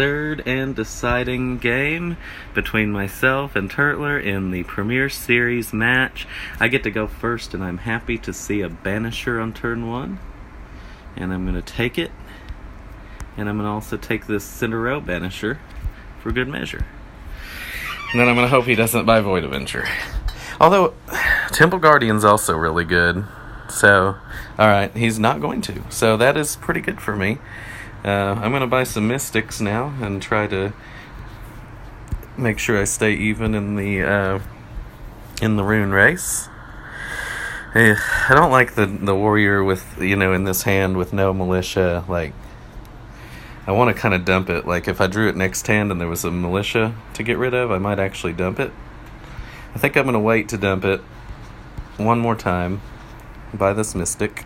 third and deciding game between myself and Turtler in the Premier Series match. I get to go first, and I'm happy to see a Banisher on turn 1. And I'm going to take it. And I'm going to also take this center row Banisher for good measure. And then I'm going to hope he doesn't buy Void Avenger. Although, Temple Guardian's also really good. So, alright, he's not going to. So that is pretty good for me. I'm going to buy some Mystics now and try to make sure I stay even in the rune race. I don't like the warrior with, in this hand with no militia. Like, I want to kind of dump it. Like, if I drew it next hand and there was a militia to get rid of, I might actually dump it. I think I'm going to wait to dump it one more time. Buy this Mystic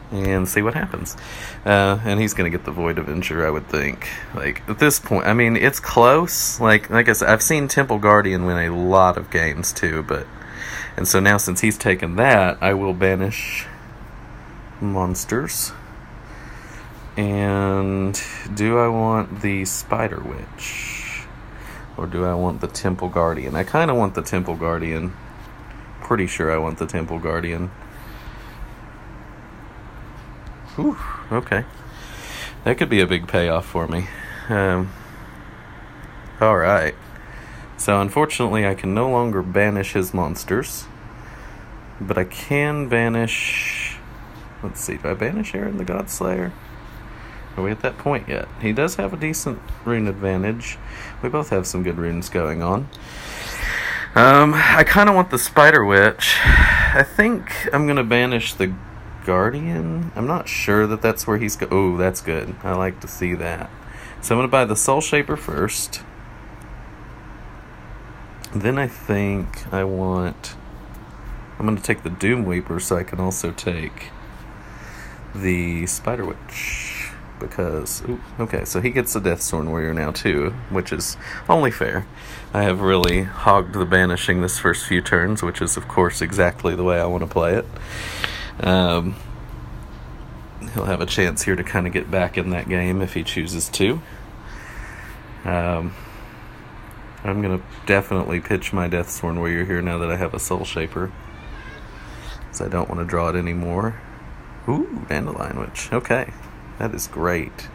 and see what happens. And he's going to get the Void Avenger, I would think. Like, at this point, I mean, it's close. Like I said, I've seen Temple Guardian win a lot of games too, and so now since he's taken that, I will banish monsters. And do I want the Spider Witch? Or do I want the Temple Guardian? I kind of want the Temple Guardian. Pretty sure I want the Temple Guardian. Whew, okay. That could be a big payoff for me. Alright. So, unfortunately, I can no longer banish his monsters. But I can banish... Let's see, do I banish Aaron the Godslayer? Are we at that point yet? He does have a decent rune advantage. We both have some good runes going on. I kind of want the Spider Witch. I think I'm going to banish the Guardian. I'm not sure that that's where he's oh, that's good. I like to see that. So I'm going to buy the Soul Shaper first. Then I think I'm going to take the Doom Weeper so I can also take the Spider Witch. Because, okay, so he gets the Deathsworn Warrior now too, which is only fair. I have really hogged the banishing this first few turns, which is, of course, exactly the way I want to play it. He'll have a chance here to kind of get back in that game if he chooses to. I'm going to definitely pitch my Deathsworn Warrior here now that I have a Soul Shaper, because I don't want to draw it anymore. Ooh, Dandelion Witch. Okay, that is great.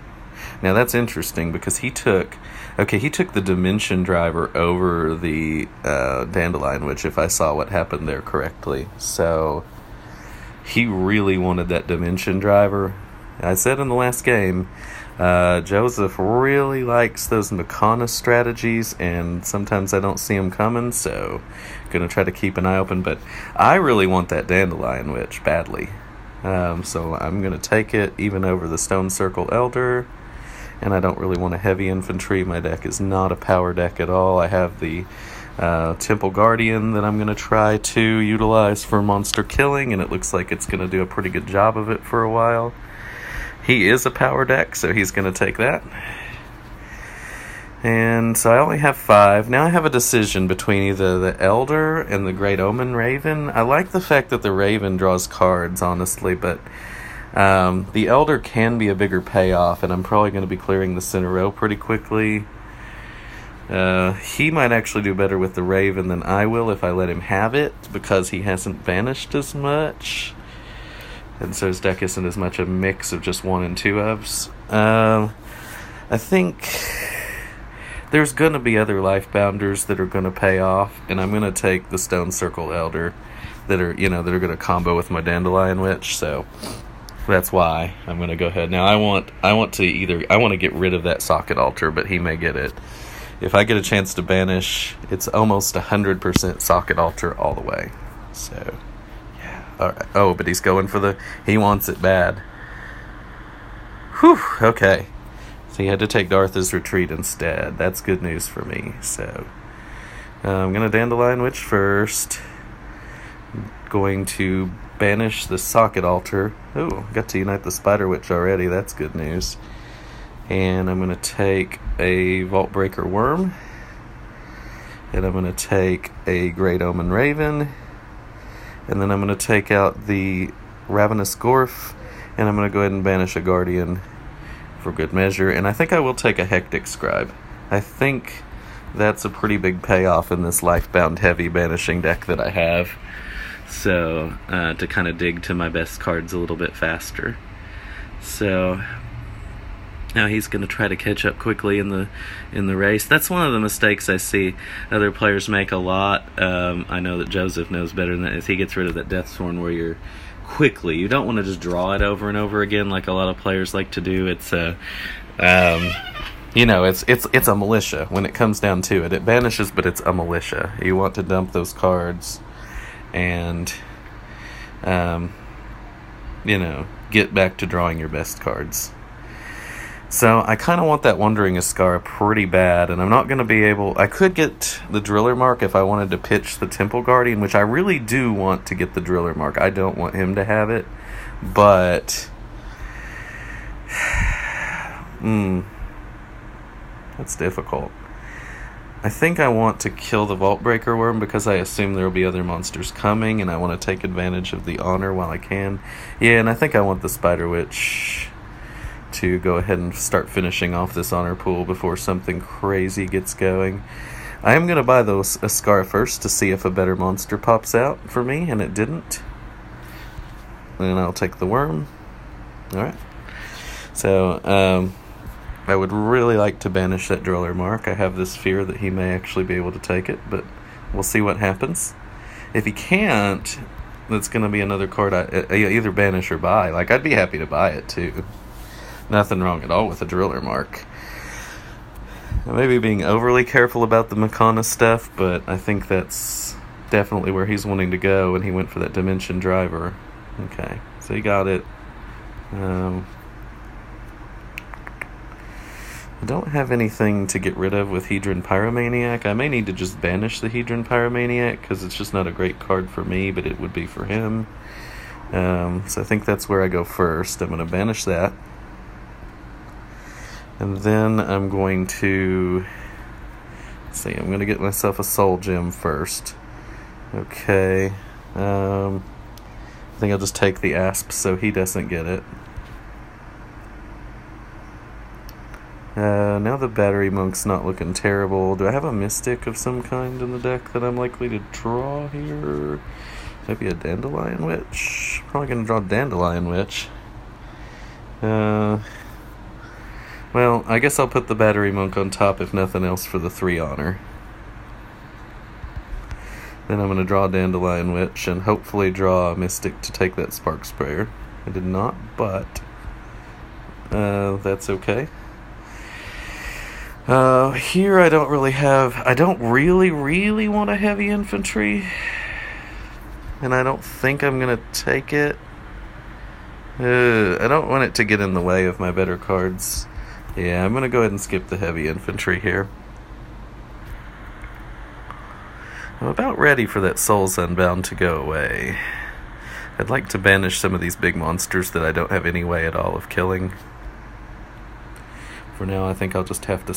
Now that's interesting because he took the Dimension Driver over the Dandelion Witch, if I saw what happened there correctly. So he really wanted that Dimension Driver. I said in the last game, Joseph really likes those Makana strategies, and sometimes I don't see them coming, so gonna try to keep an eye open. But I really want that Dandelion Witch badly. So I'm going to take it even over the Stone Circle Elder, and I don't really want a heavy infantry. My deck is not a power deck at all. I have the Temple Guardian that I'm going to try to utilize for monster killing, and it looks like it's going to do a pretty good job of it for a while. He is a power deck, so he's going to take that. And so I only have 5. Now I have a decision between either the Elder and the Great Omen Raven. I like the fact that the Raven draws cards, honestly, but the Elder can be a bigger payoff, and I'm probably going to be clearing the center row pretty quickly. He might actually do better with the Raven than I will if I let him have it, because he hasn't banished as much. And so his deck isn't as much a mix of just 1 and 2 ofs. I think there's going to be other Lifebounders that are going to pay off, and I'm going to take the Stone Circle Elder that are going to combo with my Dandelion Witch, so that's why I'm going to go ahead. Now I want to get rid of that Socket Altar, but he may get it. If I get a chance to banish, it's almost 100% Socket Altar all the way. So, yeah. Alright. Oh, but he's going for he wants it bad. Whew, okay. So he had to take Dartha's Retreat instead. That's good news for me. So I'm going to Dandelion Witch first. Going to banish the Socket Altar. Oh, got to unite the Spider Witch already. That's good news. And I'm going to take a Vault Breaker Worm. And I'm going to take a Great Omen Raven. And then I'm going to take out the Ravenous Gorf. And I'm going to go ahead and banish a Guardian for good measure. And I think I will take a Hectic Scribe. I think that's a pretty big payoff in this Lifebound Heavy banishing deck that I have. So, to kind of dig to my best cards a little bit faster. So, now he's going to try to catch up quickly in the race. That's one of the mistakes I see other players make a lot. I know that Joseph knows better than that. Is he gets rid of that Deathsworn where you're quickly. You don't want to just draw it over and over again like a lot of players like to do. It's a, it's a militia when it comes down to it. It banishes, but it's a militia. You want to dump those cards and, get back to drawing your best cards. So I kind of want that Wandering Iskara pretty bad, and I'm not going to be able... I could get the Driller Mark if I wanted to pitch the Temple Guardian, which I really do want to get the Driller Mark. I don't want him to have it, but... that's difficult. I think I want to kill the Vaultbreaker Worm because I assume there will be other monsters coming, and I want to take advantage of the honor while I can. Yeah, and I think I want the Spider Witch to go ahead and start finishing off this honor pool before something crazy gets going. I am going to buy those Iskara first to see if a better monster pops out for me, and it didn't. And I'll take the worm. Alright. So, I would really like to banish that Driller Mark. I have this fear that he may actually be able to take it, but we'll see what happens. If he can't, that's going to be another card I either banish or buy. Like, I'd be happy to buy it, too. Nothing wrong at all with a Driller Mark. I may be being overly careful about the Makana stuff, but I think that's definitely where he's wanting to go, and he went for that Dimension Driver. Okay, so he got it. I don't have anything to get rid of with Hedron Pyromaniac. I may need to just banish the Hedron Pyromaniac, because it's just not a great card for me, but it would be for him. So I think that's where I go first. I'm going to banish that. And then I'm going to... Let's see, I'm going to get myself a Soul Gem first. Okay. I think I'll just take the Asp so he doesn't get it. Now the Battery Monk's not looking terrible. Do I have a Mystic of some kind in the deck that I'm likely to draw here? Maybe a Dandelion Witch? Probably going to draw Dandelion Witch. Well, I guess I'll put the Battery Monk on top if nothing else for the 3 honor. Then I'm going to draw Dandelion Witch and hopefully draw a Mystic to take that Spark Sprayer. I did not, but that's okay. Here I don't really want a Heavy Infantry. And I don't think I'm going to take it. I don't want it to get in the way of my better cards. Yeah, I'm going to go ahead and skip the Heavy Infantry here. I'm about ready for that Souls Unbound to go away. I'd like to banish some of these big monsters that I don't have any way at all of killing. For now, I think I'll just have to...